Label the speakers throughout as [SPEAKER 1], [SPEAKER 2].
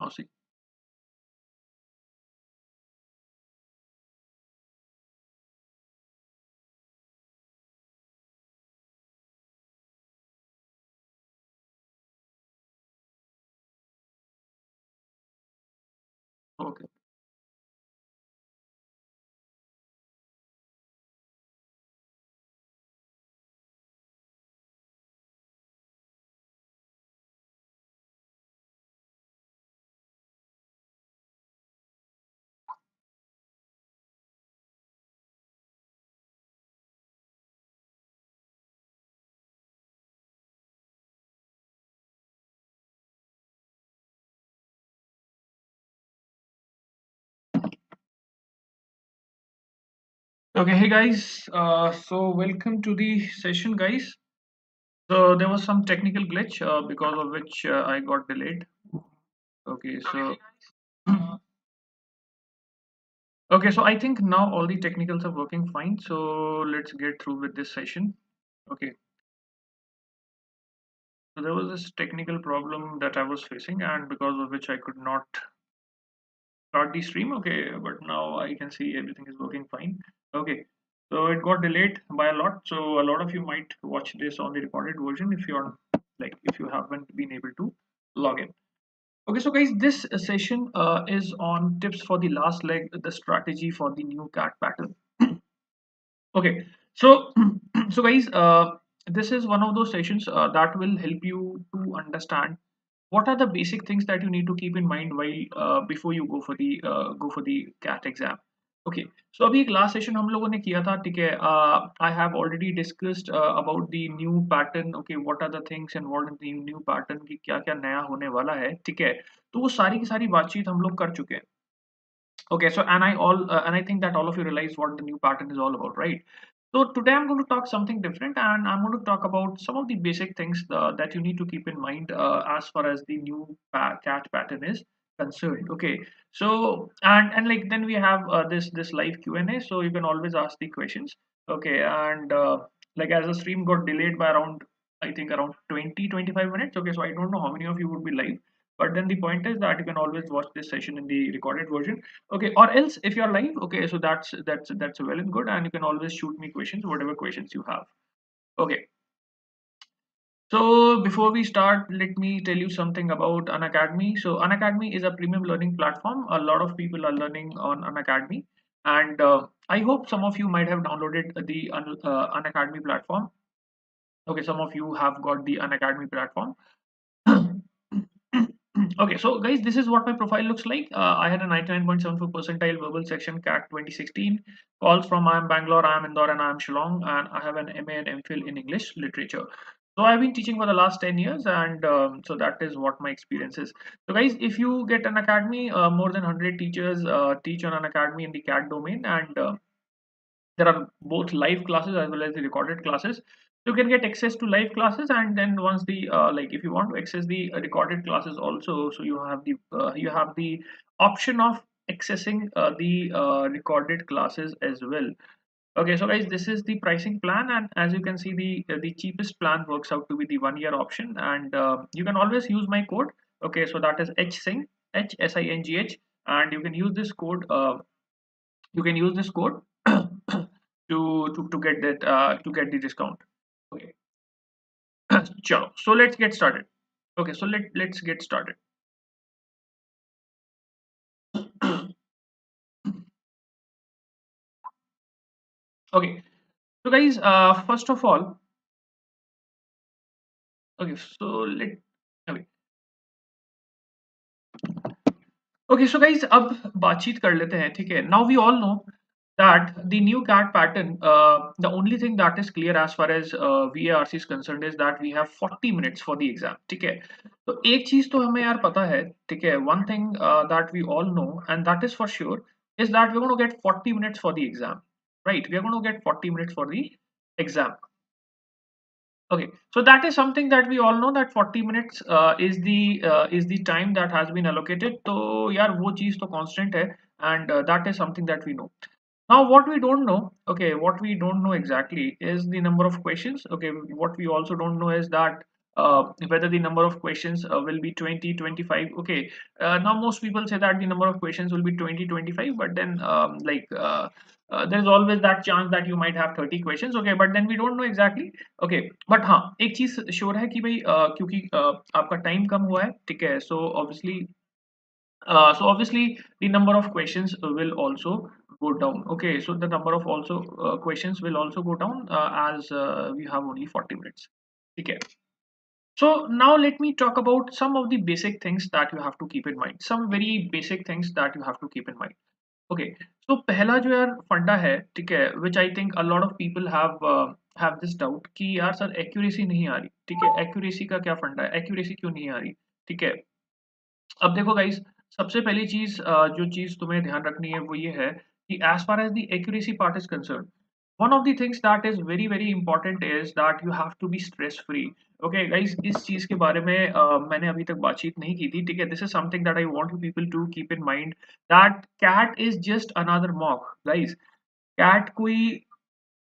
[SPEAKER 1] I'll see. Okay. Okay, hey guys. So welcome to the session, guys. So there was some technical glitch because of which I got delayed. Okay, so okay, so I think now all the technicals are working fine. So let's get through with this session. Okay, so there was this technical problem that I was facing, and because of which I could not start the stream. Okay, but now I can see everything is working fine. Okay, so it got delayed by a lot. So a lot of you might watch this on the recorded version if you're if you haven't been able to log in. Okay, so guys, this session is on tips for the last leg, the strategy for the new cat pattern. Okay, so so guys, this is one of those sessions that will help you to understand what are the basic things that you need to keep in mind while before you go for the cat exam. Okay, so अभी एक last session हम लोगों ने किया था, ठीक है. I have already discussed about the new pattern. Okay, what are the things involved in the new pattern कि क्या क्या नया होने वाला है, ठीक है. तो वो सारी की सारी बातचीत हम लोग कर चुके हैं. Okay, so and I think that all of you realize what the new pattern is all about, right? So today I'm going to talk something different, and I'm going to talk about some of the basic things that you need to keep in mind as far as the new cat pattern is concerned. Okay, so and like then we have this live Q&A, so you can always ask the questions. Okay, and like as the stream got delayed by around, I think around 20-25 minutes. Okay, so I don't know how many of you would be live, but then the point is that you can always watch this session in the recorded version. Okay, or else if you're live, okay, so that's well and good, and you can always shoot me questions, whatever questions you have. Okay, so before we start, let me tell you something about Unacademy. So Unacademy is a premium learning platform. A lot of people are learning on Unacademy, and I hope some of you might have downloaded the Unacademy platform. Okay, some of you have got the Unacademy platform. Okay, so guys, this is what my profile looks like. I had a 99.74 percentile verbal section CAT 2016. Calls from I am Bangalore, I am Indore, and I am Shillong, and I have an MA and MPhil in English literature. So I've been teaching for the last 10 years, and so that is what my experience is. So guys, if you get an academy, more than 100 teachers teach on an academy in the CAT domain, and there are both live classes as well as the recorded classes. You can get access to live classes, and then once the if you want to access the recorded classes also, so you have the option of accessing the recorded classes as well. Okay, so guys, this is the pricing plan, and as you can see, the cheapest plan works out to be the 1 year option, and you can always use my code. Okay, so that is HSING, HSINGH, and you can use this code. You can use this code to get that to get the discount. Okay, chalo. So let's get started. Okay, so let's get started. Okay, so guys, first of all, okay, so let okay. Okay, so guys, अब बातचीत कर लेते हैं, ठीक है. Now we all know that the new CAT pattern, the only thing that is clear as far as VARC is concerned is that we have 40 minutes for the exam, ठीक है. तो एक चीज तो हमें यार पता है, ठीक है. One thing that we all know, and that is for sure, is that we're going to get 40 minutes for the exam, right? We are going to get 40 minutes for the exam. Okay, so that is something that we all know, that 40 minutes is the time that has been allocated. तो यार वो चीज तो constant है, and that is something that we know. Now what we don't know, okay, what we don't know exactly is the number of questions. Okay, what we also don't know is that whether the number of questions will be 20, 25. Okay, now most people say that the number of questions will be 20, 25, but then there's always that chance that you might have 30 questions. Okay, but then we don't know exactly. Okay, but हाँ एक चीज sure है कि भाई क्योंकि आपका time कम हुआ है, ठीक है, so obviously the number of questions will also go down. Okay, so the number of also questions will also go down as we have only 40 minutes. Okay. So now let me talk about some of the basic things that you have to keep in mind. Some very basic things that you have to keep in mind. Okay. So पहला जो यार फंडा है, ठीक है, which I think a lot of people have this doubt कि यार sir accuracy नहीं आ रही, ठीक है, accuracy का क्या फंडा है, accuracy क्यों नहीं आ रही, ठीक है। अब देखो गाइस, सबसे पहली चीज जो चीज तुम्हें ध्यान रखनी है वो ये है कि as far as the accuracy part is concern, one of the things that is very very important is that you have to be stress free. Okay guys, इस चीज के बारे में मैंने अभी तक बातचीत नहीं की थी, ठीक है। This is something that I want you people to keep in mind, that CAT is just another mock guys. CAT कोई,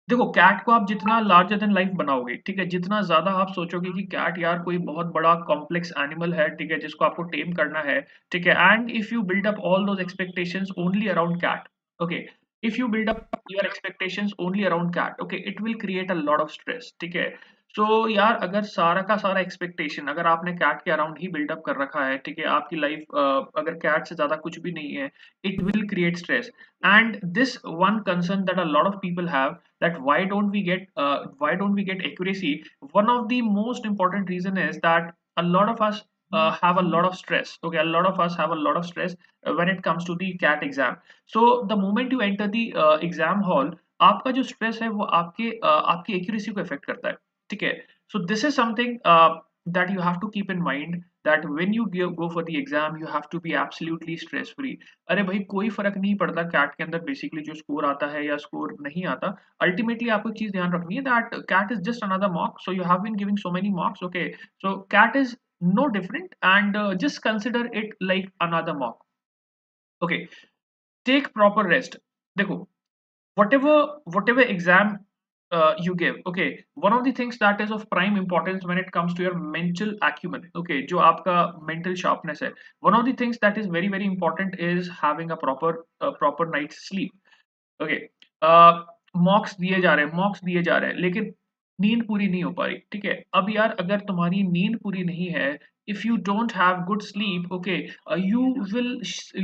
[SPEAKER 1] देखो कैट को आप जितना लार्जर देन लाइफ बनाओगे, ठीक है, जितना ज्यादा आप सोचोगे कि कैट यार कोई बहुत बड़ा कॉम्प्लेक्स एनिमल है, ठीक है, जिसको आपको टेम करना है, ठीक है, and if you build up all those expectations only around CAT, okay, if you build up your expectations only around CAT, okay, it will create a lot of stress, ठीक है। सो यार अगर सारा का सारा एक्सपेक्टेशन अगर आपने कैट के अराउंड ही बिल्डअप कर रखा है, ठीक है, आपकी लाइफ अगर कैट से ज्यादा कुछ भी नहीं है, it will create stress. and this one concern that a lot of people have, that why don't we get accuracy, one of the most important reason is that a lot of us have a lot of stress. Okay, a lot of us have a lot of stress when it comes to the cat exam. So the moment you enter the exam hall, आपका जो stress है वो आपकी accuracy को effect करता है, ठीक है। So this is something that you have to keep in mind, that when you go for the exam you have to be absolutely stress free. अरे भाई कोई फर्क नहीं पड़ता कैट के अंदर बेसिकली जो स्कोर आता है या स्कोर नहीं आता, अल्टीमेटली आपको एक चीज ध्यान रखनी है that CAT is just another mock, so you have been giving so many mocks, okay, so CAT is no different, and just consider it like another mock. Okay, take proper rest. देखो, whatever exam you give, okay, one of the things that is of prime importance when it comes to your mental acumen, okay, जो आपका mental sharpness है, one of the things that is very very important is having a proper night's sleep. Okay, मॉक्स दिए जा रहे हैं, मॉक्स दिए जा रहे हैं, लेकिन नींद पूरी नहीं हो पा रही, ठीक है। अब यार अगर तुम्हारी नींद पूरी नहीं है, if you don't have good sleep, okay, you will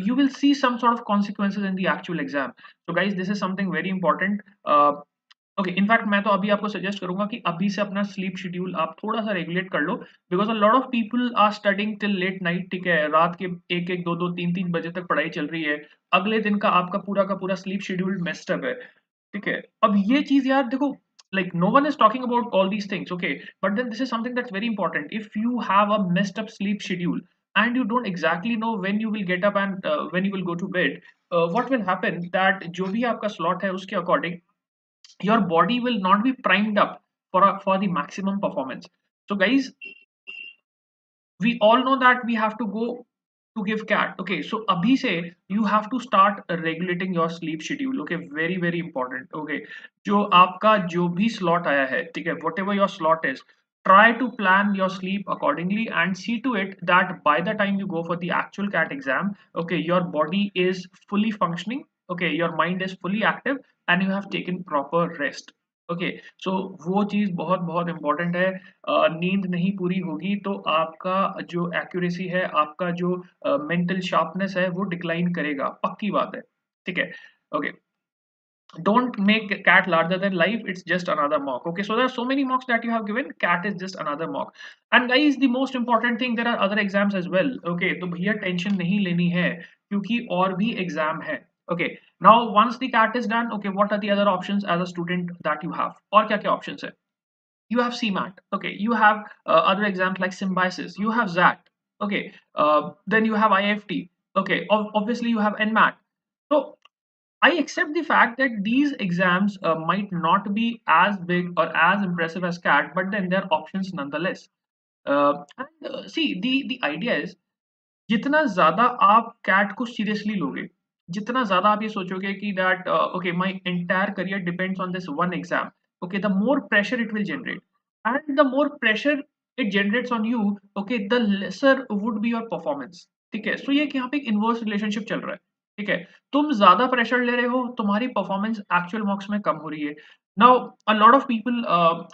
[SPEAKER 1] you will see some sort of consequences in the actual exam. So guys this is something very important. Okay, in fact मैं तो अभी आपको सजेस्ट करूंगा कि अभी से अपना स्लीप शेड्यूल आप थोड़ा सा रेगुलेट कर लो, because a lot of people are studying till late night, ठीक है, रात के एक एक दो दो तीन तीन बजे तक पढ़ाई चल रही है, अगले दिन का पूरा स्लीप शेड्यूल मेस्ड अप है, ठीक है। अब ये चीज यार देखो, like no one is talking about all these things, okay, but then this is something that's very important. If you have a messed up sleep schedule and you don't exactly know when you will get up and when you will go to bed, what will happen that जो भी आपका slot है उसके according your body will not be primed up for the maximum performance. So guys, we all know that we have to go to give cat, okay, so abhi se you have to start regulating your sleep schedule, okay, very very important, okay, जो आपका जो भी slot आया है, ठीक है, whatever your slot is, try to plan your sleep accordingly and see to it that by the time you go for the actual cat exam, okay, your body is fully functioning, okay, your mind is fully active and you have taken proper rest. Okay, so वो चीज बहुत बहुत important है। नींद नहीं पूरी होगी तो आपका जो एक्यूरेसी है, आपका जो मेंटल शार्पनेस है वो डिक्लाइन करेगा, पक्की बात है, ठीक है। Okay, don't make cat larger than life, it's just another mock. Okay, so there are so many mocks that you have given, cat is just another mock. And guys, the most important thing, there are other exams as well, okay, तो भैया tension नहीं लेनी है क्योंकि और भी exam है। Okay, now once the cat is done, okay, what are the other options as a student that you have, और क्या क्या options है? You have CMAT, okay, you have other exams like symbiosis, you have ZAT, okay, then you have IFT, okay, obviously you have NMAT. So I accept the fact that these exams might not be as big or as impressive as CAT, but then they're options nonetheless. See, the idea is, जितना ज़्यादा आप cat को seriously लोगे, जितना ज़्यादा आप ये सोचोगे कि that okay my entire career depends on this one exam, okay, the more pressure it will generate, and the more pressure it generates on you, okay, the lesser would be your performance. ठीक है, सो ये कि यहाँ पे एक inverse relationship चल रहा है। ठीक है, तुम ज्यादा प्रेशर ले रहे हो, तुम्हारी परफॉर्मेंस एक्चुअल मार्क्स में कम हो रही है। Now a lot of people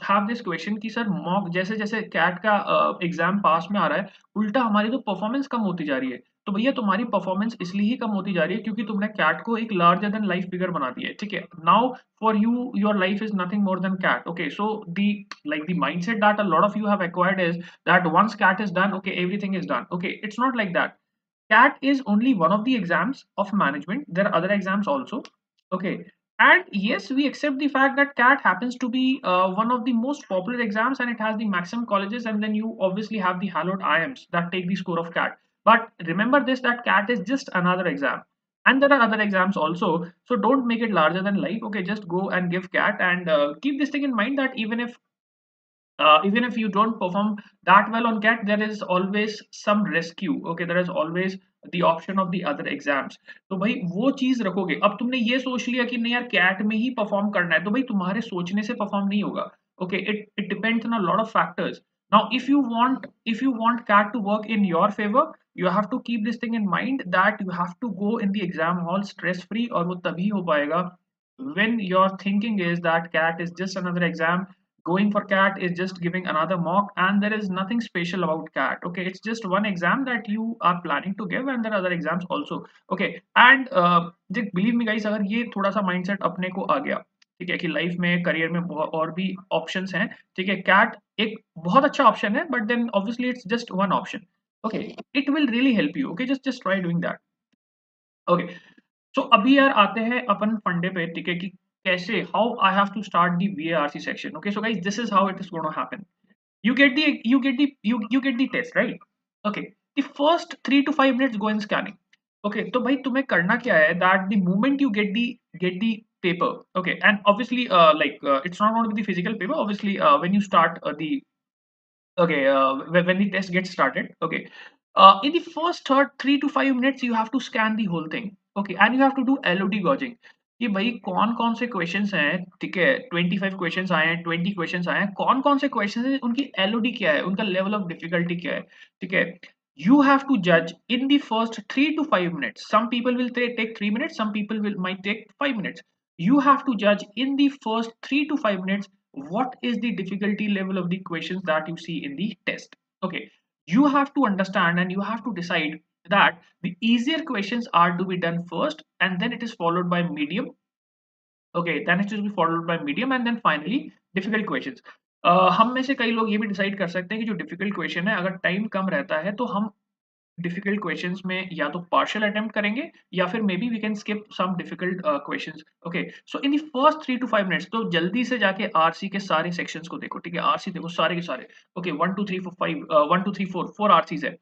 [SPEAKER 1] have this question कि सर मॉक जैसे जैसे कैट का एग्जाम पास में आ रहा है, उल्टा हमारी तो परफॉर्मेंस कम होती जा रही है। तो भैया तुम्हारी परफॉर्मेंस इसलिए ही कम होती जा रही है क्योंकि तुमने कैट को एक लार्जर देन लाइफ फिगर बना दिया है। ठीक है, now for you your life is nothing more than cat. Okay, so the like the mindset that a lot of you have acquired is that once cat is done, okay, everything is done. Okay, it's not like that. Cat is only one of the exams of management. There are other exams also. Okay. And yes, we accept the fact that CAT happens to be one of the most popular exams and it has the maximum colleges. And then you obviously have the hallowed IMs that take the score of CAT. But remember this, that CAT is just another exam. And there are other exams also. So don't make it larger than life. Okay, just go and give CAT and keep this thing in mind that even if you don't perform that well on cat, there is always some rescue. Okay, there is always the option of the other exams. तो भाई वो चीज रखोगे। अब तुमने ये सोच लिया कि नहीं यार कैट में ही परफॉर्म करना है, तो भाई तुम्हारे सोचने से परफॉर्म नहीं होगा। Okay, it depends on a lot of factors. now if you want cat to work in your favor, you have to keep this thing in mind that you have to go in the exam hall stress free, और वो तभी हो पाएगा when your thinking is that cat is just another exam. Going for cat is just giving another mock and there is nothing special about cat. Okay, it's just one exam that you are planning to give and there are other exams also. Okay, and believe me guys, अगर ये थोड़ा सा mindset अपने को आ गया, ठीक है, कि लाइफ में करियर में और भी ऑप्शंस हैं, ठीक है, कैट एक बहुत अच्छा ऑप्शन है but then obviously it's just one option. Okay, it will really help you. Okay, just try doing that. Okay, so अभी यार आते हैं अपन फंडे पे, ठीक है, कि कैसे how I have to start the VARC section. Okay, so guys this is how it is gonna happen. You get the test, right? Okay, the first 3 to 5 minutes go in scanning. Okay, तो भाई तुम्हें करना क्या है that the moment you get the paper, okay, and obviously it's not going to be the physical paper, obviously when you start the okay when the test gets started. Okay, in the first third 3 to 5 minutes you have to scan the whole thing. Okay, and you have to do LOD gauging कि भाई कौन कौन से questions हैं। ठीक है, 25 questions आए हैं, 20 क्वेश्चंस आए हैं, कौन कौन से क्वेश्चंस हैं, उनकी LOD क्या है, उनका लेवल ऑफ डिफिकल्टी क्या है। ठीक है, you have to judge in the first 3 to 5 minutes. Some people will take 3 minutes, some people will might take 5 minutes. You have to judge in the first 3 to 5 minutes what is the difficulty level of the questions that you see in the test. Okay, you have to understand and you have to decide that the easier questions are to be done first and then it is followed by medium. Okay, then it will be followed by medium and then finally difficult questions. हम में से कई लोग ये भी decide कर सकते हैं कि जो डिफिकल्ट क्वेश्चन है अगर टाइम कम रहता है तो हम डिफिकल्ट क्वेश्चंस में या तो पार्शियल अटेम्प्ट करेंगे या फिर maybe we can skip some difficult questions. Okay, so in the first 3 to 5 minutes तो जल्दी से जाके आरसी के सारे सेक्शंस को देखो। ठीक है, आरसी देखो सारे के सारे। ओके, 1 2 3 4 5 1 2 3 4 4 आरसीज है।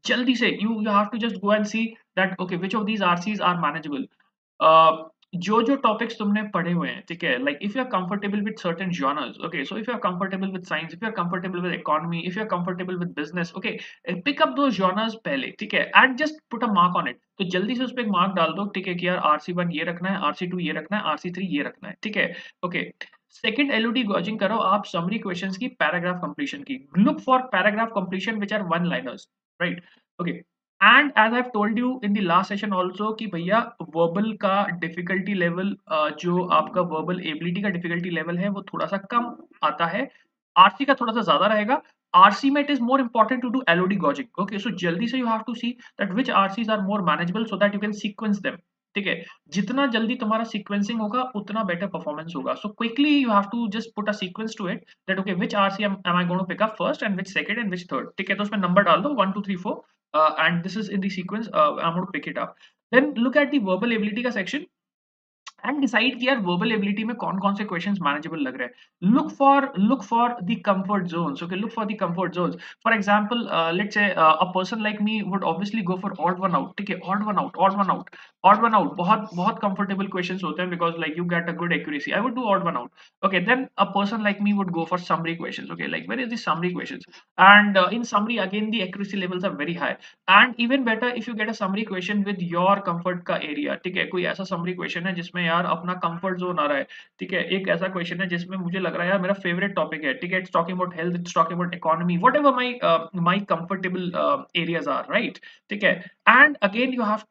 [SPEAKER 1] जल्दी से you you have to just go and see that okay which of these RCs are manageable. जो जो टॉपिक्स तुमने पढ़े हुए हैं, ठीक है, like if you are comfortable with certain genres, okay, so if you are comfortable with science, if you are comfortable with economy, if you are comfortable with business, okay, pick up दो genres पहले। ठीक है, and just put a mark on it. तो जल्दी से उस पर एक मार्क डाल दो। ठीक है, कि यार RC1 ये रखना है, RC2 ये रखना है, RC3 ये रखना है। ठीक है, ओके, सेकंड LOD गॉजिंग करो आप समरी क्वेश्चंस की, पैराग्राफ कंप्लीशन की। Look for paragraph completion which are one liners, right? Okay, and as I have told you in the last session also कि भैया वर्बल का डिफिकल्टी लेवल, जो आपका verbal ability का डिफिकल्टी लेवल है वो थोड़ा सा कम आता है, आरसी का थोड़ा सा ज्यादा रहेगा। आरसी में it is more important to do LOD gauging. Okay, so जल्दी से you have to see that which RCs are more manageable so that you can sequence them. ठीक है, जितना जल्दी तुम्हारा सीक्वेंसिंग होगा उतना बेटर परफॉर्मेंस होगा। So quickly you have to just put a sequence to it that okay which RC am I going to pick up first and which second and which third. ठीक है, तो उसमें number डाल दो 1 2 3 4 and this is in the sequence. I'm going to pick it up. Then look at the verbal ability का section and decide कि यार verbal ability में कौन कौन से क्वेश्चंस मैनेजेबल लग रहे हैं। Look for the comfort zones. Okay, look for the comfort zones. For example let's say a person like me would obviously go for odd one out. ठीक है, odd one out, odd one out, odd one out बहुत बहुत comfortable questions होते हैं because like you get a good accuracy. I would do odd one out. Okay, then a person like me would go for summary questions. Okay, like where is the summary questions and in summary again the accuracy levels are very high and even better if you get a summary question with your comfort का area. ठीक है, कोई ऐसा summary question है जिसमें यार अपना comfort zone आ रहा है, ठीक है, एक ऐसा क्वेश्चन है जिसमें मुझे लग रहा है यार मेरा फेवरेट टॉपिक है, ठीक है, it's talking about health, it's talking about economy, whatever my comfortable areas are, right, ठीक है, and again you have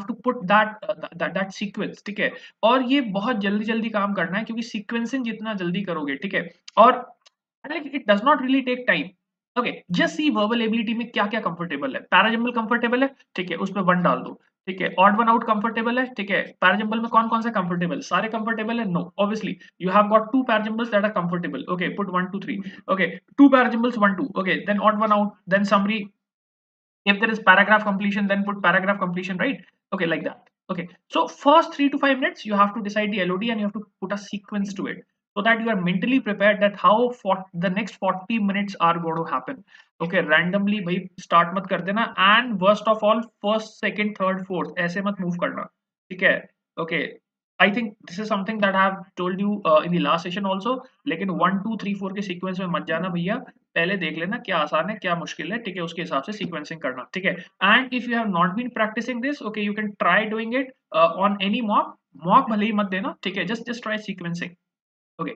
[SPEAKER 1] to put that sequence, ठीक है, और ये बहुत जल्दी जल्दी काम करना है क्योंकि सीक्वेंसिंग जितना जल्दी करोगे, ठीक है, और it does not really take time. Okay, just see verbal ability में क्या क्या कंफर्टेबल है, पैराजम्बल कंफर्टेबल है, ठीक है, उसमें वन डाल दो, ठीक है, ऑड वन आउट कंफर्टेबल है, ठीक है, पैराजम्बल में कौन कौन सा कंफर्टेबल, सारे कंफर्टेबल है, no, obviously you have got two parajumbles that are comfortable, okay, put 1 2 3, okay, two parajumbles 1 2, okay, then odd one out, then summary, if there is paragraph completion then put paragraph completion, right, okay, like that, okay, so first 3 to 5 minutes you have to decide the LOD and you have to put a sequence to it so that you are mentally prepared that how for the next 40 minutes are going to happen, okay, randomly bhai start mat kar dena, and worst of all first second third fourth aise mat move karna, theek hai, okay, I think this is something that I have told you in the last session also, लेकिन 1 2 3 4 के sequence में मत जाना भैया, पहले देख लेना क्या आसान है क्या मुश्किल है, ठीक है, उसके हिसाब से सीक्वेंसिंग करना, ठीक है, and if you have not been practising this, okay, you can try doing it on any mock, mock भले ही मत देना, ठीक है, just try sequencing, okay,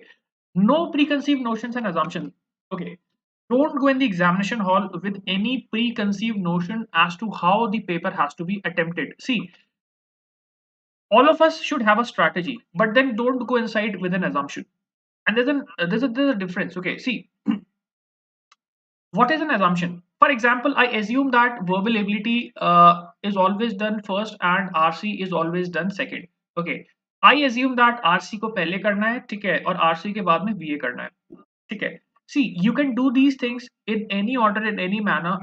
[SPEAKER 1] no preconceived notions and assumptions, okay, don't go in the examination hall with any preconceived notion as to how the paper has to be attempted. See, all of us should have a strategy, but then don't go inside with an assumption, and there's a difference, okay, see, what is an assumption? For example, I assume that verbal ability is always done first and RC is always done second. Okay, I assume that RC को पहले करना है, ठीक है, और RC के बाद में VA करना है, ठीक है. See, you can do these things in any order, in any manner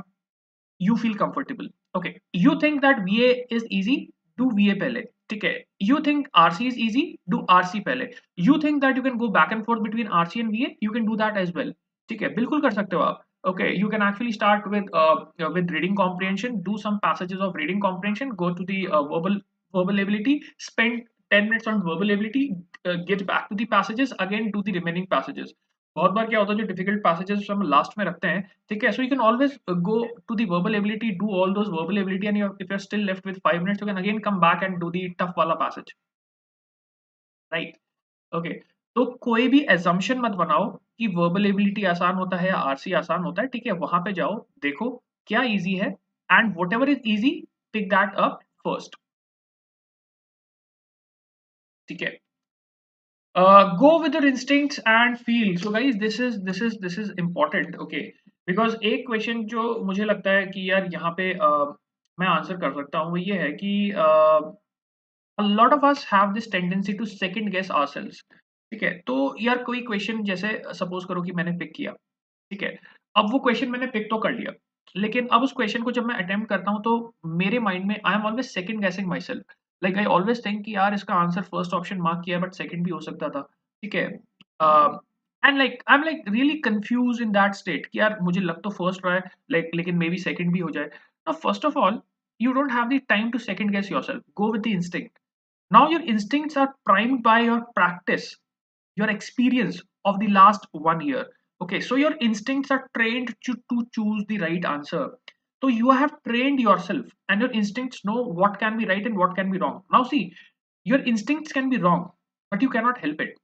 [SPEAKER 1] you feel comfortable. Okay, you think that VA is easy, do VA पहले, ठीक है, you think RC is easy, do RC पहले, you think that you can go back and forth between RC and VA, you can do that as well, ठीक है, बिल्कुल कर सकते हो आप. Okay, you can actually start with reading comprehension, do some passages of reading comprehension, go to the verbal ability, spend 10 minutes on verbal ability, get back to the passages, again do the remaining passages. बहुत बार क्या होता है जो difficult passages हम last में रखते हैं, ठीक है, so you can always go to the verbal ability, do all those verbal ability, and if you are still left with 5 minutes you can again come back and do the tough वाला passage, right, okay, तो कोई भी assumption मत बनाओ कि verbal ability आसान होता है या आरसी आसान होता है, ठीक है, वहां पे जाओ, देखो क्या इजी है, and whatever is easy pick that up first, ठीक है. Go with your instincts and feel. So guys, this is important, okay? Because एक क्वेश्चन जो मुझे लगता है कि यार यहाँ पे मैं आंसर कर सकता हूँ वो ये है कि a lot of us have this tendency to second guess ourselves, ठीक है, तो यार कोई क्वेश्चन जैसे सपोज करो कि मैंने पिक किया, ठीक है, अब वो क्वेश्चन मैंने पिक तो कर लिया, लेकिन अब उस क्वेश्चन को जब मैं अटेम्प्ट करता हूँ तो मेरे माइंड में आई एम ऑलवेज सेकंड गेसिंग my self, like I always think कि यार इसका आंसर फर्स्ट ऑप्शन मार्क किया बट सेकंड भी हो सकता था, ठीक है, and like I am like really confuse in that state कि यार मुझे लग तो फर्स्ट रहा है, लाइक लेकिन मे बी सेकंड भी हो जाए. Now first of all you don't have the time to second guess yourself, go with the instinct. Now your instincts are primed by your practice, your experience of the last 1 year. Okay, so your instincts are trained to choose the right answer. So you have trained yourself and your instincts know what can be right and what can be wrong. Now see, your instincts can be wrong, but you cannot help it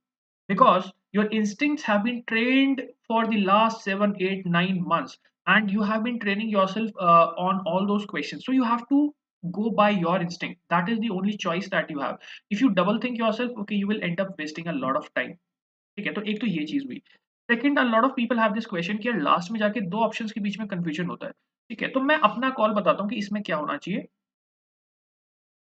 [SPEAKER 1] because your instincts have been trained for the last 7 8 9 months, and you have been training yourself on all those questions, so you have to go by your instinct. That is the only choice that you have. If you double think yourself, okay, you will end up wasting a lot of time, ठीक है, तो एक तो ये चीज हुई. Second, a lot of people have this question कि यार लास्ट में जाके दो ऑप्शंस के बीच में कंफ्यूजन होता है, ठीक है, तो मैं अपना कॉल बताता हूँ कि इसमें क्या होना चाहिए.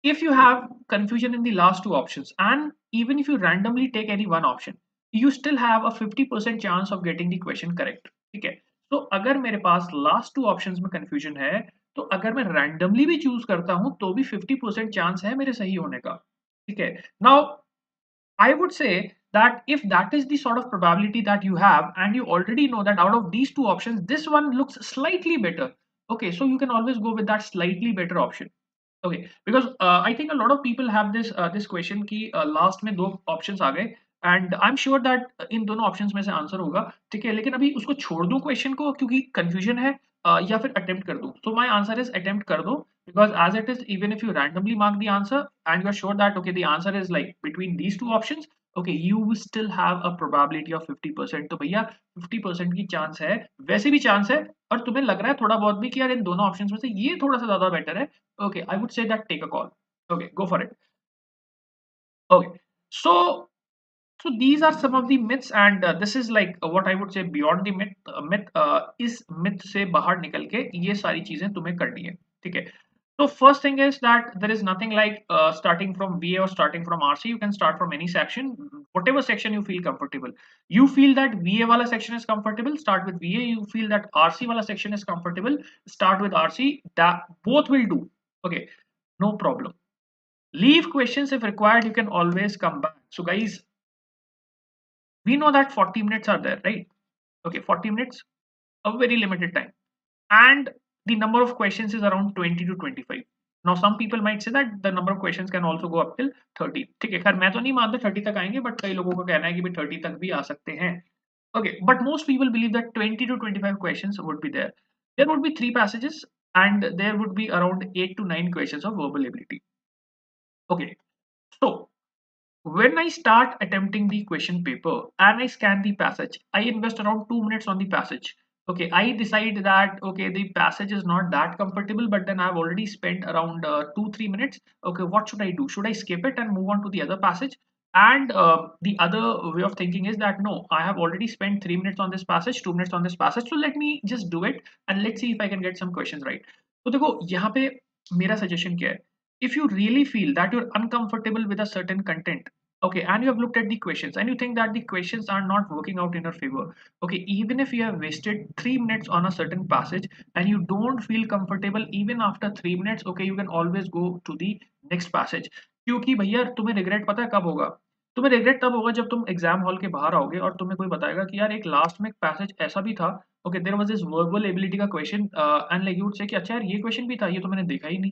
[SPEAKER 1] If you have confusion in the last two options, and even if you randomly take any one option, you still have a 50% chance of getting the question correct, ठीक है. तो अगर मेरे पास लास्ट टू ऑप्शंस में confusion है, तो अगर मैं रैंडमली भी चूज करता हूं तो भी 50% चांस है मेरे सही होने का, ठीक है. Now I would say that if that is the sort of probability that you have, and you already know that out of these two options, this one looks slightly better. Okay, so you can always go with that slightly better option. Okay, because I think a lot of people have this question कि last में दो options आ गए, and I'm sure that इन दोनों options में से answer होगा, ठीक है, लेकिन अभी उसको छोड़ दूं question को क्योंकि confusion है, या फिर अटेम्प्ट कर दूं? So my answer is attempt कर दो, because as it is even if you randomly mark the answer and you are sure that okay the answer is like between these two options, okay you still have a probability of 50%। तो भैया 50% की chance है, वैसे भी chance है, और तुम्हें लग रहा है थोड़ा बहुत भी कि यार इन दोनों ऑप्शंस में से ये थोड़ा सा ज्यादा बेटर है, okay I would say that take a call, okay go for it. Okay, so these are some of the myths, and this is like what I would say beyond the myth, इस myth से बाहर निकल के ये सारी चीजें तुम्हें करनी है, ठीक है। So first thing is that there is nothing like starting from BA or starting from RC. You can start from any section, whatever section you feel comfortable. You feel that BA wala section is comfortable, start with BA. You feel that RC wala section is comfortable, start with RC. That both will do. Okay, no problem. Leave questions if required. You can always come back. So guys, we know that 40 minutes are there, right? Okay, 40 minutes, a very limited time, and the number of questions is around 20 to 25. Now some people might say that the number of questions can also go up till 30, ठीक है, खैर मैं तो नहीं मानता 30 तक आएंगे, but कई लोगों का कहना है कि भाई 30 तक भी आ सकते हैं। Okay, but most people believe that 20 to 25 questions would be there. There would be 3 passages, and there would be around 8 to 9 questions of verbal ability. Okay, so when I start attempting the question paper and I scan the passage, I invest around 2 minutes on the passage. Okay, I decide that okay, the passage is not that comfortable, but then I've already spent around 2-3 minutes. Okay, what should I do? Should I skip it and move on to the other passage? And the other way of thinking is that no, I have already spent 3 minutes on this passage, 2 minutes on this passage, so let me just do it and let's see if I can get some questions right. तो देखो यहाँ पे मेरा suggestion क्या है? If you really feel that you're uncomfortable with a certain content, okay, and you have looked at the questions and you think that the questions are not working out in your favor, okay, even if you have wasted 3 minutes on a certain passage and you don't feel comfortable even after 3 minutes, okay, you can always go to the next passage, क्योंकि भैया तुम्हें regret पता है कब होगा? तुम्हें regret तब होगा जब तुम एग्जाम हॉल के बाहर आओगे और तुम्हें कोई बताएगा कि यार एक लास्ट में एक पैसेज ऐसा भी था, okay there was this verbal ability का question, and like you would say कि अच्छा यार ये क्वेश्चन भी था, ये तो मैंने देखा ही नहीं,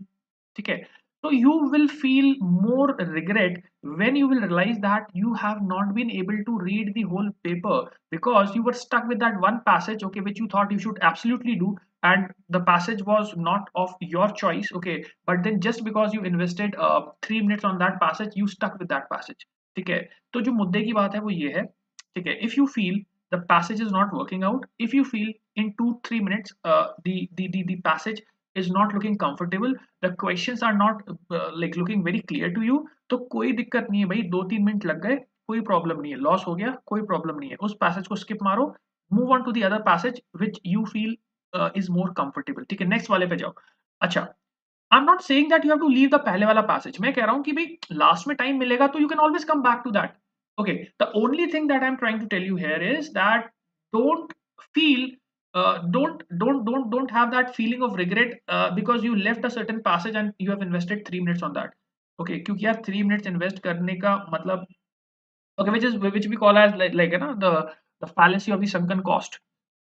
[SPEAKER 1] ठीक है। So you will feel more regret when you will realize that you have not been able to read the whole paper because you were stuck with that one passage, okay, which you thought you should absolutely do, and the passage was not of your choice, okay, but then just because you invested 3 minutes on that passage, you stuck with that passage, ठीक है। तो जो मुद्दे की बात है वो ये है, ठीक है, if you feel the passage is not working out, if you feel in 2-3 minutes the passage is not looking comfortable, the questions are not like looking very clear to you, तो कोई दिक्कत नहीं है भाई, 2-3 मिनट लग गए, कोई problem नहीं है, लॉस हो गया, कोई प्रॉब्लम नहीं है, उस पैसेज को स्किप मारो, move on to the other passage which you feel is more comfortable, ठीक है, नेक्स्ट वाले पे जाओ। अच्छा, I am not saying that you have to leave the पहले वाला पैसेज, मैं कह रहा हूँ कि भाई लास्ट में टाइम मिलेगा तो you can always come back to that, okay. The only thing that I am trying to tell you here is that don't feel don't have that feeling of regret because you left a certain passage and you have invested 3 minutes on that, okay, क्योंकि यार 3 minutes invest करने का मतलब okay, which we call as like है ना the fallacy of the sunken cost,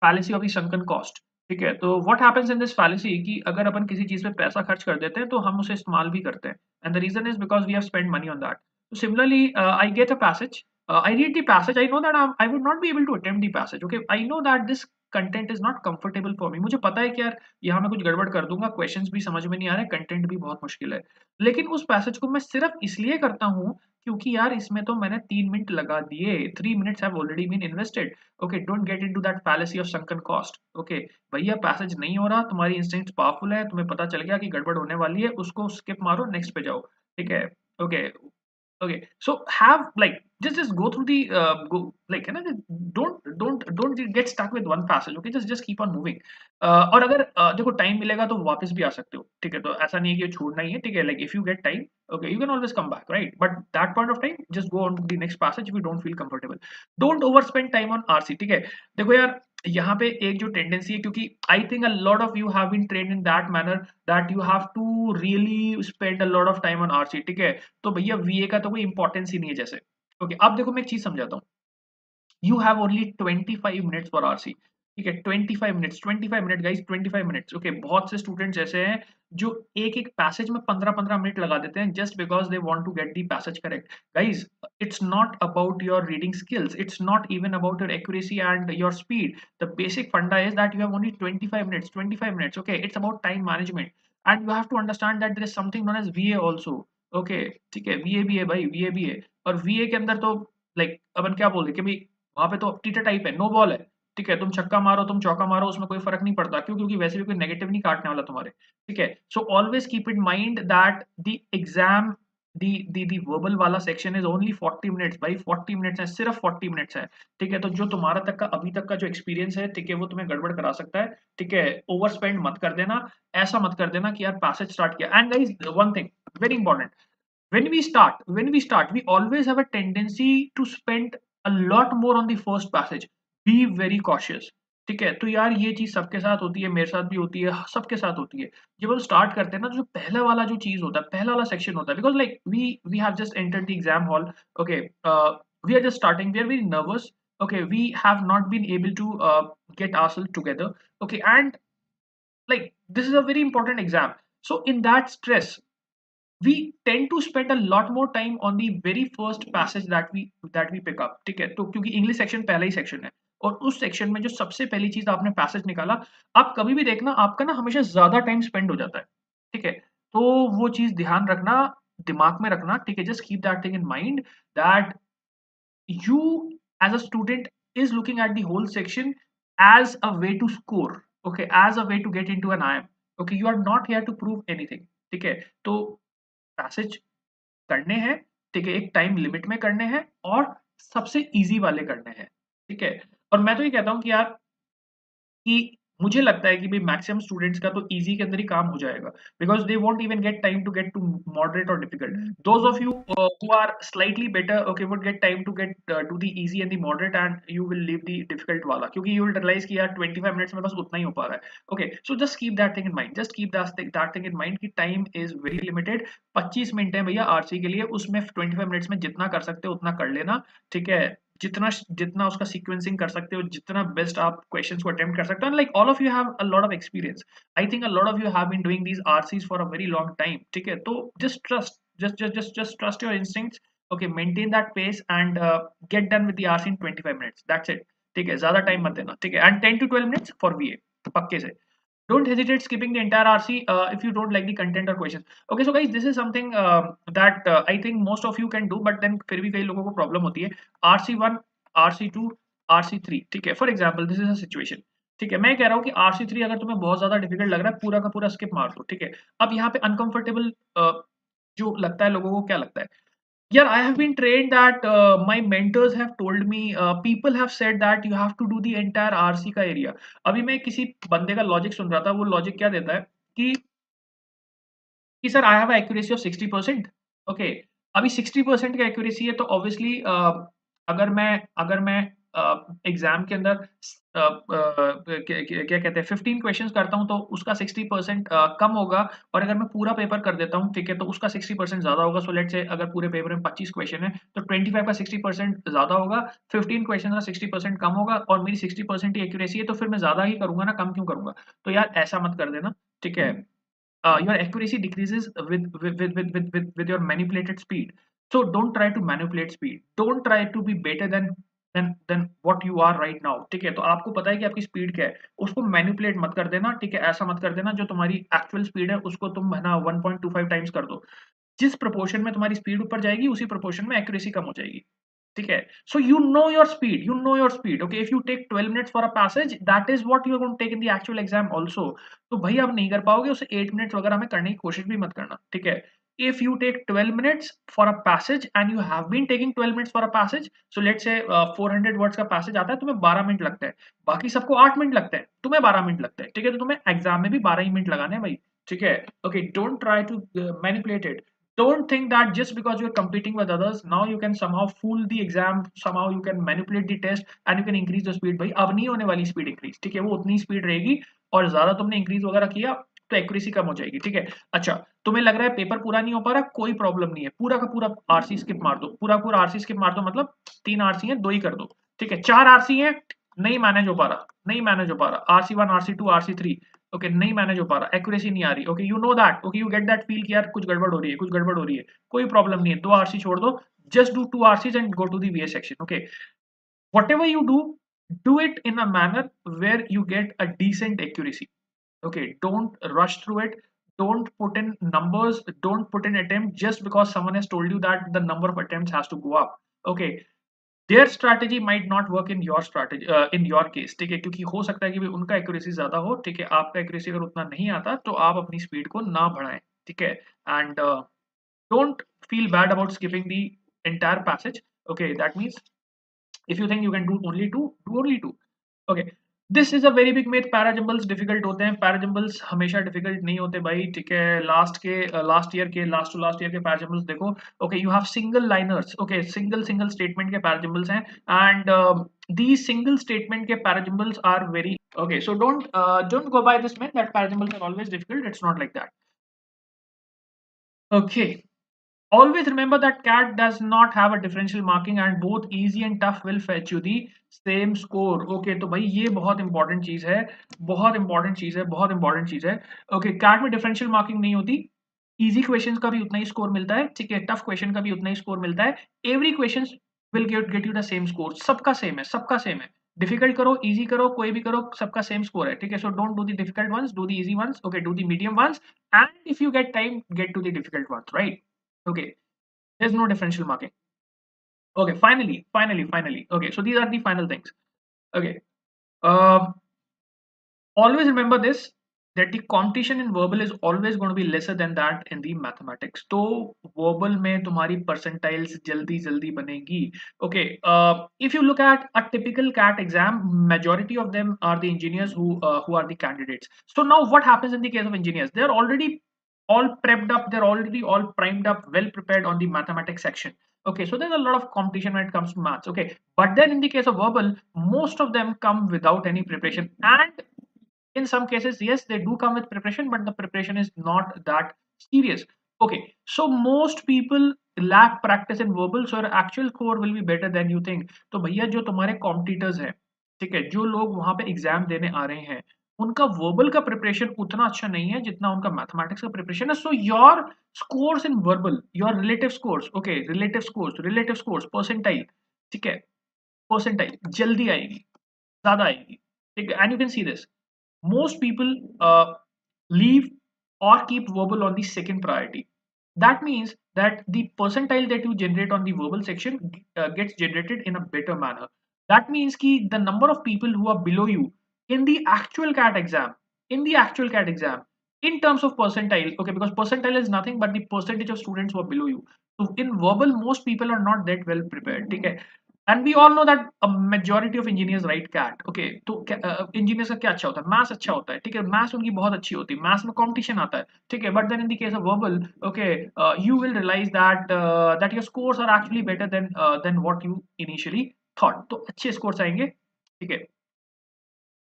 [SPEAKER 1] fallacy of the sunken cost, ठीक है। तो what happens in this fallacy कि अगर अपन किसी चीज पे पैसा खर्च कर देते हैं तो हम उसे इस्तेमाल भी करते हैं, and the reason is because we have spent money on that. So similarly, I get a passage, I read the passage, I know that I would not be able to attempt the passage, okay, I know that this content is not comfortable for me, मुझे पता है कि यार यहाँ मैं कुछ गड़बड़ कर दूंगा, क्वेश्चंस भी समझ में नहीं आ रहे, कंटेंट भी बहुत मुश्किल है, लेकिन उस पैसेज को मैं सिर्फ इसलिए करता हूँ क्योंकि यार इसमें तो मैंने 3 मिनट लगा दिए, 3 minutes have already been invested, okay, don't get into that fallacy of sunk cost, okay. भैया पैसेज नहीं हो रहा, तुम्हारी इंस्टिंक्ट पावरफुल है, तुम्हें पता चल गया कि गड़बड़ होने वाली है, उसको स्किप मारो, नेक्स्ट पे जाओ, ठीक है, okay. Okay, so have like just go through the go like है ना, don't get stuck with one passage, okay, just keep on moving, और अगर देखो टाइम मिलेगा तो वापस भी आ सकते हो, ठीक है, तो ऐसा नहीं है कि छोड़ना ही है, ठीक है, like if you get time, okay, you can always come back, right, but that point of time just go on to the next passage if you don't feel comfortable, don't overspend time on RC, ठीक है। देखो यार यहाँ पे एक जो tendency है, क्योंकि I think a lot of you have been trained in that manner that you have to really spend a lot of time on RC, ठीक है, तो भैया वीए का तो कोई इंपॉर्टेंस ही नहीं है जैसे, ओके। अब देखो मैं एक चीज समझाता हूँ, you have only 25 minutes for RC, ठीक है 25 minutes, 25 minute guys, 25 minutes. Okay, बहुत से स्टूडेंट्स ऐसे हैं जो एक एक पैसेज में 15-15 मिनट लगा देते हैं just because they want to get the passage correct. Guys, it's not about your reading skills, it's not even about your accuracy and your speed. The basic funda is that you have only 25 minutes, 25 minutes. Okay, it's about time management and you have to understand that there is something known as VA also. Okay, ठीक है, वीए भी है भाई, वीए भी है। और वीए के अंदर तो लाइक अपन क्या बोलते हैं कि भाई वहां पे तो टीटर टाइप है, नो बॉल है। ठीक है, तुम छक्का मारो तुम चौका मारो उसमें कोई फर्क नहीं पड़ता, क्यों? क्योंकि वैसे भी कोई नेगेटिव नहीं काटने वाला तुम्हारे। ठीक है, so always keep in mind that the exam the verbal वाला सेक्शन इज ओनली 40 मिनट्स भाई, 40 मिनट्स है, सिर्फ 40 मिनट्स है। ठीक है, तो जो तुम्हारा तक का अभी तक का जो एक्सपीरियंस है, ठीक है, वो तुम्हें गड़बड़ करा सकता है। ठीक है, ओवर स्पेंड मत कर देना, ऐसा मत कर देना कि यार पैसेज स्टार्ट किया। And guys, one thing very important, when we start we always have a tendency to spend a lot more on the first passage. Be very cautious। ठीक है, तो यार ये चीज सबके साथ होती है, मेरे साथ भी होती है, सबके साथ होती है। जब हम स्टार्ट करते हैं ना, तो जो पहला वाला जो चीज होता है, पहला वाला सेक्शन होता है, because like we have just entered the exam hall. Okay, we are just starting, we are very nervous. okay, we have not been able to get ourselves together। okay, and like this is a very important exam, so in that stress we tend to spend a lot more time on the very first passage that we pick up। ठीक है, तो क्योंकि English section पहला ही section है, और उस section में जो सबसे पहली चीज आपने पैसेज निकाला, आप कभी भी देखना आपका ना हमेशा ज्यादा टाइम स्पेंड हो जाता है। ठीक है, तो वो चीज ध्यान रखना, दिमाग में रखना। ठीक है, just keep that thing in mind that you as a student is looking at the whole section as a way to score, okay, as a way to get into an IM। okay, you are not here to prove anything। ठीक है, तो passage करने हैं, ठीक है, एक time limit में करने हैं, और सबसे इजी वाले करने हैं। ठीक है, और मैं तो ये कहता हूँ कि यार कि मुझे लगता है कि भाई मैक्सिमम स्टूडेंट्स का तो इजी के अंदर ही काम हो जाएगा, because they won't even get time to get to moderate और difficult. Those of you who are slightly better, okay, would get time to get to the easy and the moderate, and you will leave the difficult वाला, क्योंकि you will realise कि यार 25 minutes में बस उतना ही हो पा रहा है। Okay, so just keep that thing in mind, just keep that thing in mind कि time is very limited. 25 minute है भैया आरसी के लिए, उसमें 25 मिनट्स में जितना कर सकते हो उतना कर लेना। ठीक है, जितना जितना उसका सीक्वेंसिंग कर सकते हो, जितना बेस्ट आप क्वेश्चंस को अटेम्प्ट कर सकते हो, like all of you have a lot of experience. I think a lot of you have been doing these RCs for a very long time. ठीक है, तो just trust your instincts। okay, maintain that pace and get done with the RC in 25 minutes, that's it। ठीक है, ज्यादा time मत देना। ठीक है, and 10 to 12 minutes for VA, पक्के से। Don't hesitate skipping the entire RC if you don't like the content or questions। Okay, so guys, this is something that I think most of you can do, but then फिर भी कई लोगों को problem होती है। RC1, RC2, RC3। ठीक है, for example this is a situation. ठीक है, मैं कह रहा हूँ कि RC3 अगर तुम्हें बहुत ज्यादा डिफिकल्ट लग रहा है, पूरा का पूरा स्किप मार दो। ठीक है, अब यहाँ पे अनकंफर्टेबल जो लगता है लोगों को, क्या लगता है, yeah, I have been trained that my mentors have told me, people have said that you have to do the entire RC का एरिया। अभी मैं किसी बंदे का लॉजिक सुन रहा था, वो लॉजिक क्या देता है कि sir I have accuracy of 60%। Okay, अभी 60% का एक्यूरेसी है, तो ऑब्वियसली अगर मैं एग्जाम के अंदर क्या कहते हैं 15 क्वेश्चंस करता हूं, तो उसका 60% कम होगा। और अगर मैं पूरा पेपर कर देता हूं, ठीक है, तो उसका 60% ज्यादा होगा। सो लेट से अगर पूरे पेपर में 25 क्वेश्चन है, तो 25 का 60% ज्यादा होगा, 15 क्वेश्चन का 60% कम होगा, और मेरी 60% ही एक्यूरेसी है, तो फिर मैं ज्यादा ही करूंगा ना, कम क्यों करूंगा? तो यार ऐसा मत कर देना। ठीक है, your accuracy decreases with your manipulated speed। So don't try to manipulate speed, don't try to be better than what you are right now। ठीक है, तो आपको पता है कि आपकी स्पीड क्या है, उसको मैनिपुलेट मत कर देना। ठीक है, ऐसा मत कर देना, जो तुम्हारी एक्चुअल स्पीड है उसको तुम है ना 1.25 टाइम्स कर दो। जिस प्रोपोर्शन में तुम्हारी स्पीड ऊपर जाएगी, उसी प्रोपोर्शन में एक्यूरेसी कम हो जाएगी। ठीक है, so you know your speed। okay, if you take 12 minutes for a passage, that is what you are going to take in the actual exam also। तो भाई आप नहीं कर पाओगे उसे 8 मिनट्स वगैरह में करने की कोशिश भी मत करना। ठीक है, if you take 12 minutes for a passage and you have been taking 12 minutes for a passage, so let's say 400 words का passage आता है, तुम्हें 12 मिनट लगता है, बाकी सबको 8 मिनट लगता है, तुम्हें 12 मिनट लगता है। ठीक है, तो तुम्हें एग्जाम में भी 12 ही मिनट लगाने हैं भाई। ठीक है, okay, don't try to manipulate it. Don't think that just because you're competing with others, now you can somehow fool the exam, somehow you can manipulate the test and you can increase the speed। भाई अब नहीं होने वाली speed increase. ठीक है, वो उतनी speed रहेगी, और ज्यादा तुमने इंक्रीज वगैरह किया तो एक्यूरेसी कम हो जाएगी। ठीक है, अच्छा, तुम्हें लग रहा है पेपर पूरा नहीं हो पा रहा, कोई प्रॉब्लम नहीं है, पूरा का पूरा आरसी स्किप मार दो, पूरा पूरा आरसी स्किप मार दो, मतलब 3 आरसी है 2 ही कर दो। ठीक है, 4 आरसी है, नहीं मैनेज हो पा रहा, नहीं मैनेज हो पा रहा, RC1 RC2 RC3, ओके नहीं मैनेज हो पा रहा, एक्यूरेसी नहीं आ रही, okay you know that, okay you get that feel कि यार कुछ गड़बड़ हो रही है, कुछ गड़बड़ हो रही है, कोई प्रॉब्लम नहीं है, 2 RC छोड़ दो, just do 2 RCs and go to the VA section, okay whatever you do it in a manner where you get a decent accuracy, okay don't rush through it, don't put in numbers, don't put in attempt just because someone has told you that the number of attempts has to go up, okay their strategy might not work in your strategy in your case, ठीक है क्योंकि हो सकता है कि उनका accuracy ज्यादा हो, ठीक है आपका एक्यूरेसी अगर उतना नहीं आता तो आप अपनी स्पीड को ना बढ़ाएं, ठीक है and don't feel bad about skipping the entire passage, okay that means if you think you can do only two, do only two, okay this is a very big myth, parajumbles difficult होते हैं, parajumbles हमेशा difficult नहीं होते भाई, ठीक है last year के last to last year के पैराजम्बल्स देखो, okay you have single liners, okay single single statement के पैराजम्बल्स हैं एंड these single statement के parajamples are very okay so don't go by this myth that parajamples are always difficult, it's not like that, okay always remember that CAT does not have a differential marking and both easy and tough will fetch you the same score, okay तो भाई ये बहुत important चीज है, बहुत important चीज है, बहुत इंपॉर्टेंट चीज है, ओके CAT में डिफरेंशियल मार्किंग नहीं होती, इजी क्वेश्चंस का भी उतना ही स्कोर मिलता है, ठीक है टफ क्वेश्चन का भी उतना ही स्कोर मिलता है, every question will get you the same score, सबका सेम है, सबका सेम है, डिफिकल्ट करो इजी करो कोई भी करो सबका सेम स्कोर है, ठीक है so don't do the difficult ones, do the easy ones, okay do the medium ones and if you get time get to the difficult ones, right, okay there's no differential marking, okay finally okay so these are the final things, okay uh, always remember this that the competition in verbal is always going to be lesser than that in the mathematics, तो verbal में तुम्हारी percentiles जल्दी जल्दी बनेगी, okay if you look at a typical CAT exam majority of them are the engineers who are the candidates, so now what happens in the case of engineers, they are already all prepped up, they're already all primed up, well prepared on the mathematics section, okay so there's a lot of competition when it comes to maths, okay but then in the case of verbal most of them come without any preparation and in some cases yes they do come with preparation but the preparation is not that serious, okay so most people lack practice in verbal so your actual score will be better than you think, तो भैया जो तुम्हारे competitors हैं, ठीक है जो लोग वहां पे एग्जाम देने आ रहे हैं उनका वर्बल का प्रिपरेशन उतना अच्छा नहीं है जितना उनका मैथमेटिक्स का प्रिपरेशन है, so your scores in verbal, your relative scores, okay relative scores percentile, ठीक है परसेंटाइल जल्दी आएगी, ज्यादा आएगी, ठीक है and you can see this most people leave or keep verbal on the second priority. That means that the percentile that you generate on the verbal section gets generated in a better manner. That means ki the number of people who are below you in the actual CAT exam, in terms of percentile, okay, because percentile is nothing but the percentage of students who are below you. So in verbal, most people are not that well prepared. Okay, and we all know that a majority of engineers write CAT, okay तो engineers का क्या अच्छा होता है, maths अच्छा होता है, ठीक है मैथ्स उनकी बहुत अच्छी होती है, मैथ्स में कंपटीशन आता है, ठीक है but then in the case of verbal, okay you will realize that your scores are actually better than what you initially thought, तो अच्छे scores आएंगे, ठीक है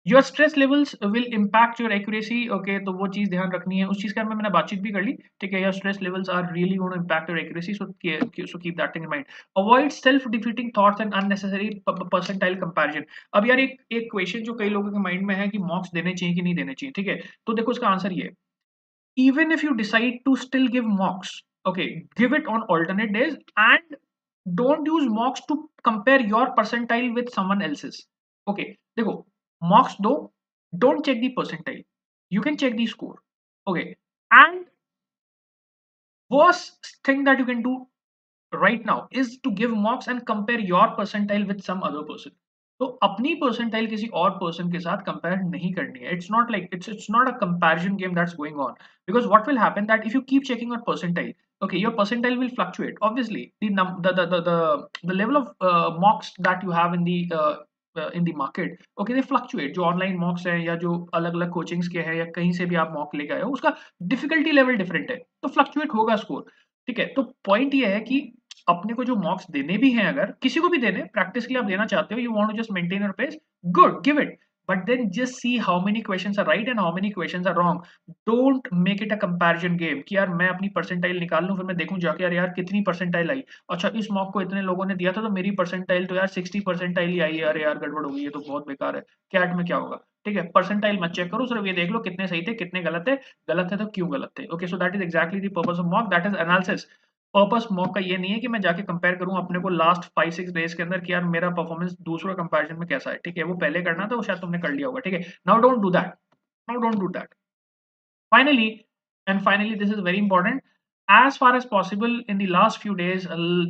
[SPEAKER 1] your stress levels will impact your accuracy, okay तो वो चीज ध्यान रखनी है, उस चीज के बारे में मैंने बातचीत भी कर ली, ठीक है your stress levels are really going to impact your accuracy, so keep that in mind, avoid self defeating thoughts and unnecessary percentile comparison. अब यार एक क्वेश्चन जो कई लोगों के माइंड में है कि मॉक्स देने चाहिए कि नहीं देने चाहिए, ठीक है तो देखो इसका आंसर ये, even if you decide to still give mocks, okay give it on alternate days and don't use mocks to compare your percentile with someone else's, okay देखो mocks दो, don't check the percentile, you can check the score, okay and worst thing that you can do right now is to give mocks and compare your percentile with some other person, तो अपनी percentile किसी और person के साथ compare नहीं करनी है, it's not like it's not a comparison game that's going on, because what will happen that if you keep checking your percentile, okay your percentile will fluctuate obviously the level of mocks that you have in the market, okay they fluctuate, जो online मॉक्स है या जो अलग अलग coachings के हैं या कहीं से भी आप मॉक लेके आए हो उसका डिफिकल्टी लेवल डिफरेंट है तो फ्लक्चुएट होगा स्कोर, ठीक है तो पॉइंट ये है कि अपने को जो मॉक्स देने भी हैं, अगर किसी को भी देने प्रैक्टिस के लिए आप देना चाहते हो, you want to just maintain your pace, good give it, but then just see how many questions are right and how many questions are wrong. Don't make it a comparison game कि यार मैं अपनी percentile निकाल लूं फिर मैं देखूं जाके यार कितनी परसेंटाइल आई, अच्छा इस मॉक को इतने लोगों ने दिया था तो मेरी परसेंटाइल तो यार 60 परसेंटाइल ही आई है, अरे यार गड़बड़ हो गई, ये तो बहुत बेकार है, कैट में क्या होगा। ठीक है, परसेंटाइल मत चेक करो, सिर्फ ये देख लो कितने सही थे कितने गलत थे, गलत है तो क्यों गलत थे। Okay, so that is exactly the purpose of mock, that is analysis. Purpose mock का ये नहीं है कि मैं जाके कंपेयर करूं अपने को लास्ट 5-6 डेज के अंदर कि यार मेरा परफॉर्मेंस दूसरों कंपैरिजन में कैसा है। ठीक है, वो पहले करना था, वो शायद तुमने कर लिया होगा। ठीक है, now don't do that, now don't do that. Finally, and finally, this is very important. As far as possible, in the last few days,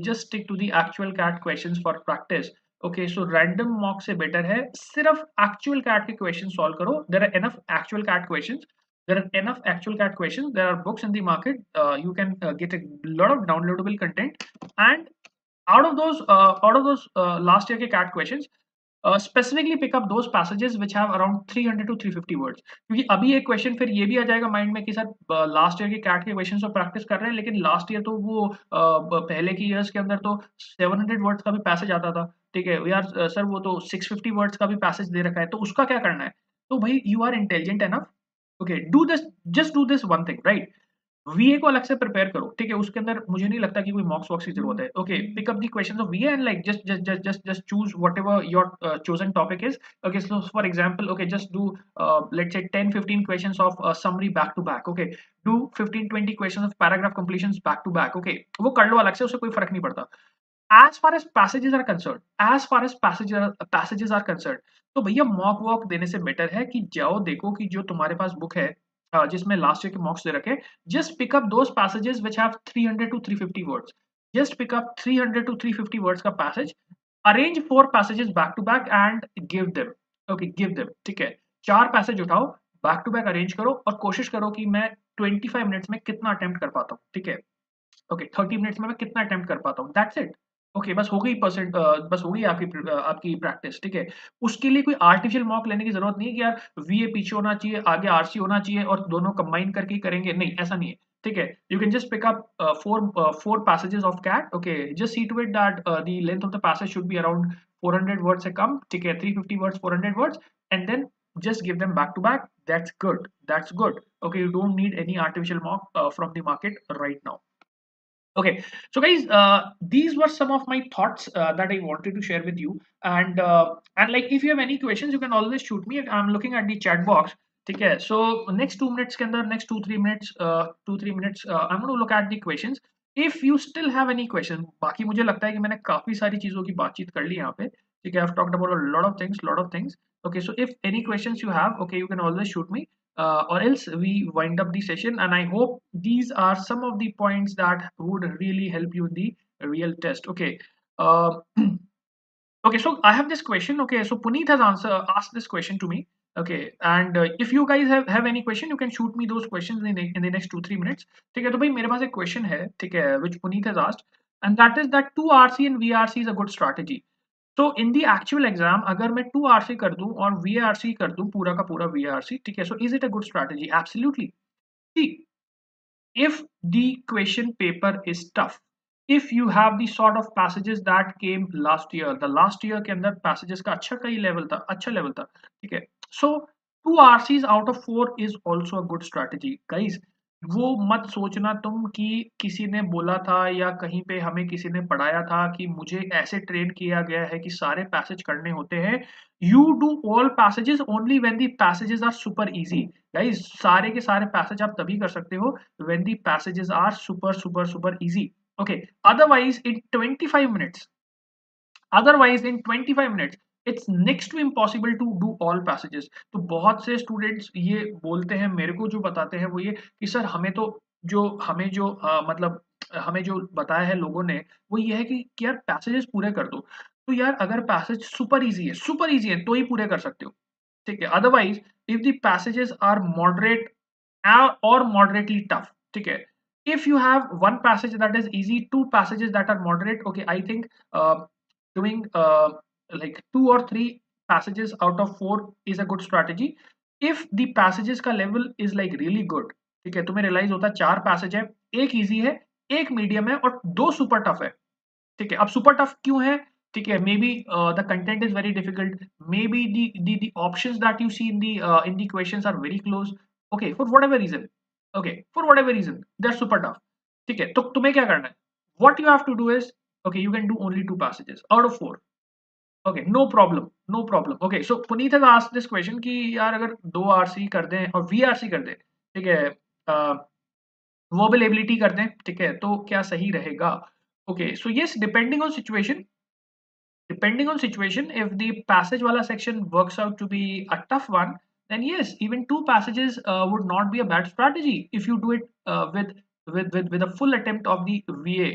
[SPEAKER 1] just stick to the actual CAT questions for practice. Okay, so random mock से better है सिर्फ actual CAT के questions solve करो. There are enough actual CAT questions. There are enough actual CAT questions. There are books in the market. You can get a lot of downloadable content. And out of those last year के CAT questions, specifically pick up those passages which have around 300 to 350 words, क्योंकि अभी एक question फिर ये भी आ जाएगा mind में कि सर लास्ट ईयर के कैट के क्वेश्चन तो प्रैक्टिस कर रहे हैं लेकिन लास्ट ईयर तो वो पहले की ईयर्स के अंदर तो 700 वर्ड्स का भी पैसेज आता था। ठीक है यार, सर वो तो 650 वर्ड्स का भी पैसेज दे रखा है, तो उसका क्या करना है। तो भाई you are intelligent enough, okay do this, just do this one thing, right. VA को अलग से प्रिपेयर करो। ठीक है, उसके अंदर मुझे नहीं लगता कि कोई मॉक्स वॉक्स की जरूरत है। Okay, pick up the questions of VA and like just choose whatever your chosen topic is. Okay, so for example, okay, just do let's say 10-15 questions of summary back to back. Okay, do 15-20 questions of paragraph completions back to back. Okay, वो कर लो अलग से, उससे कोई फर्क नहीं पड़ता। as far as passages are concerned, as far as passages are concerned, तो भैया मॉक वॉक देने से बेटर है कि जाओ देखो कि जो तुम्हारे पास बुक है जिसमें लास्ट ईयर के मॉक्स दे रखे, just pick up those passages which have 300 to 350 words, just pick up 300 to 350 words का passage, arrange 4 passages back to back and give them. Okay, give them. ठीक है, 4 पैसेज उठाओ, back to back arrange करो और कोशिश करो कि मैं 25 मिनट्स में कितना अटेम्प्ट कर पाता हूँ। ठीक है, ओके 30 मिनट्स में मैं कितना अटेम्प्ट कर पाता हूँ, दैट्स इट। ओके, बस हो गई बस हो गई आपकी प्रैक्टिस। ठीक है, उसके लिए कोई आर्टिफिशियल मॉक लेने की जरूरत नहीं है कि यार वीए पीछे होना चाहिए आगे आरसी होना चाहिए और दोनों कंबाइन करके ही करेंगे, नहीं ऐसा नहीं है। ठीक है, you can just pick up four passages of CAT. Okay, just see to it that the length of the passage should be around 400 word से कम। ठीक है, 350 words 400 words, and then just give them back to back. That's good, that's good। Okay, you don't need any artificial mock from the market right now। Okay, so guys, these were some of my thoughts that I wanted to share with you, and like if you have any questions, you can always shoot me. I'm looking at the chat box. ठीक है, so next 2 minutes के अंदर, next 2-3 minutes, 2-3 minutes, I'm going to look at the questions. If you still have any questions, बाकी मुझे लगता है कि मैंने काफी सारी चीजों की बातचीत कर ली यहाँ पे। ठीक है, I've talked about a lot of things, lot of things. Okay, so if any questions you have, okay, you can always shoot me, or else we wind up the session, and I hope these are some of the points that would really help you in the real test। Okay, uh, okay, so I have this question। Okay, so Puneet has asked this question to me। Okay, and if you guys have any question, you can shoot me those questions in the next 2-3 minutes। ठीक है, तो भाई मेरे पास एक question है, ठीक है, which Puneet has asked, and that is that 2RC and VRC is a good strategy। तो इन दी एक्चुअल एग्जाम अगर मैं 2RC कर दूं और VARC कर दूं पूरा का पूरा VARC, ठीक है, so is it a good strategy? Absolutely. See, if the question paper is tough, if you have the sort of passages that came last year, the last year के अंदर passages का अच्छा कई लेवल था, अच्छा level था। ठीक है, so 2 RCs out of 4 is also a good strategy guys। वो मत सोचना तुम कि किसी ने बोला था या कहीं पे हमें किसी ने पढ़ाया था कि मुझे ऐसे ट्रेन किया गया है कि सारे पैसेज करने होते हैं। You do all passages only when the passages are super easy guys. सारे के सारे पैसेज आप तभी कर सकते हो when the passages are super easy। Okay, otherwise in 25 minutes, otherwise in 25 minutes it's next to impossible to do all passages। तो बहुत से स्टूडेंट्स ये बोलते हैं मेरे को, जो बताते हैं वो ये कि सर हमें जो मतलब हमें जो बताया है लोगों ने वो ये है कि यार पैसेजेस पूरे कर दो। तो यार अगर पैसेज सुपर इजी है तो ही पूरे कर सकते हो। ठीक है, otherwise if the passages are moderate or moderately tough, ठीक है, if you have one passage that is easy, 2 passages that are moderate, okay, I think doing like 2 or 3 passages out of 4 is a good strategy। if the passages का level is like really good, ठीक है, तुम्हें realize होता है 4 passage है, एक easy है, एक मीडियम है और 2 सुपर टफ है। ठीक है, अब सुपर टफ क्यों है? ठीक है, maybe the content is very difficult, maybe the options that you see in the questions are very close, okay, for whatever reason, okay, for whatever reason they're super tough, ठीक है, तो तुम्हें क्या करना है, what you have to do is, okay, you can do only 2 passages out of 4, okay, no problem, no problem, okay, so Puneet has asked this question कि यार अगर 2 RC कर दें और VRC कर दें, ठीक है, वर्बल एबिलिटी कर दें, ठीक है, तो क्या सही रहेगा, okay, so yes, depending on situation, if the passage wala section works out to be a tough one, then yes, even 2 passages would not be a bad strategy if you do it with a full attempt of the VA.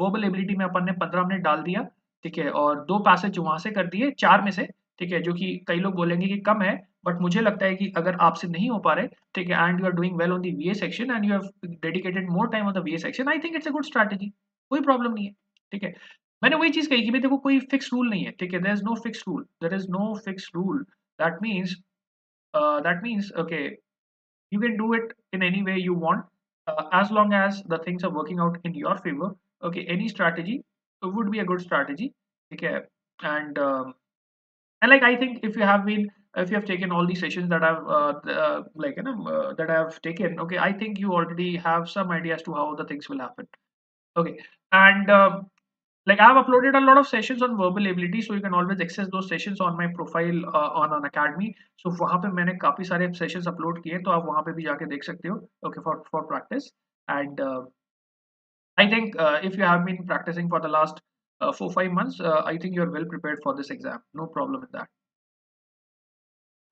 [SPEAKER 1] Verbal ability में अपन ने 15 minute डाल दिया, ठीक है, और 2 passage वहां से कर दिए 4 में से, ठीक है, जो कि कई लोग बोलेंगे कि कम है, बट मुझे लगता है कि अगर आपसे नहीं हो पा रहे, ठीक है, and you are doing well on the VA section and you have dedicated more time on the VA section, I think it's a good strategy, कोई प्रॉब्लम नहीं है, ठीक है। मैंने वही चीज कही कि भाई देखो कोई फिक्स रूल नहीं है, ठीक है, there is no fix rule, there is no fix rule, that means okay, you can do it in any way you want, as long as the things are working out in your favor, okay, any strategy would be a good strategy, okay, and and like I think if you have been, if you have taken all these sessions that I've like you know that I've taken, okay, I think you already have some idea as to how the things will happen, okay, and like I've uploaded a lot of sessions on verbal ability, so you can always access those sessions on my profile on Unacademy. So वहाँ पे मैंने काफी सारे sessions upload किए, तो आप वहाँ पे भी जाके देख सकते हो, okay, for practice. And I think if you have been practicing for the last 4-5 months, I think you're well prepared for this exam. No problem with that.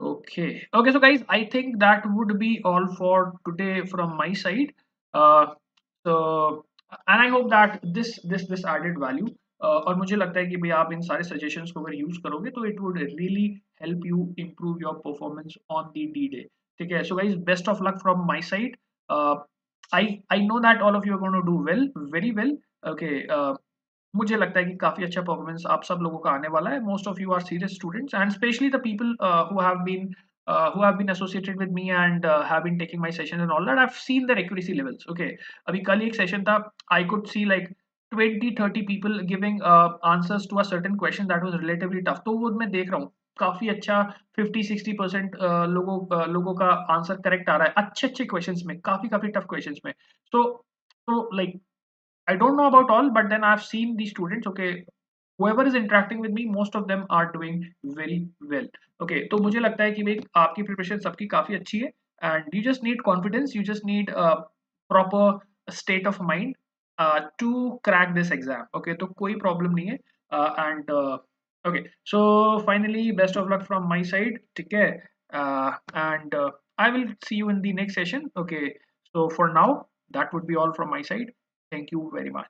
[SPEAKER 1] Okay. Okay, so guys, I think that would be all for today from my side. Uh, so, and I hope that this added value. और मुझे लगता है कि भाई आप इन सारे suggestions को अगर यूज करोगे तो it would really help you improve your performance on the D day, ठीक है। So guys, best of luck from my side. I know that all of you are going to do well, very well, okay. मुझे लगता है कि काफी अच्छा performance आप सब लोगों का आने वाला है। Most of you are serious students and especially the people who have been associated with me and have been taking my sessions and all that, I've seen their accuracy levels, okay। अभी कल ही एक session था, I could see like 20-30 people giving answers to a certain question that was relatively tough, तो वो मैं देख रहा हूँ काफी अच्छा 50-60% लोगों का आंसर करेक्ट आ रहा है अच्छे अच्छे क्वेश्चंस में, काफी काफी टफ क्वेश्चंस में। So like I don't know about all, but then I've seen these students. Okay, whoever is interacting with me, most of them are doing very well. Okay, तो मुझे लगता है कि भाई आपकी प्रिपरेशन सबकी काफी अच्छी है and you just need confidence, you just need a proper state of mind to crack this exam. Okay, तो कोई problem नहीं है and okay, so finally best of luck from my side, ठीक है, and I will see you in the next session. Okay, so for now that would be all from my side. Thank you very much.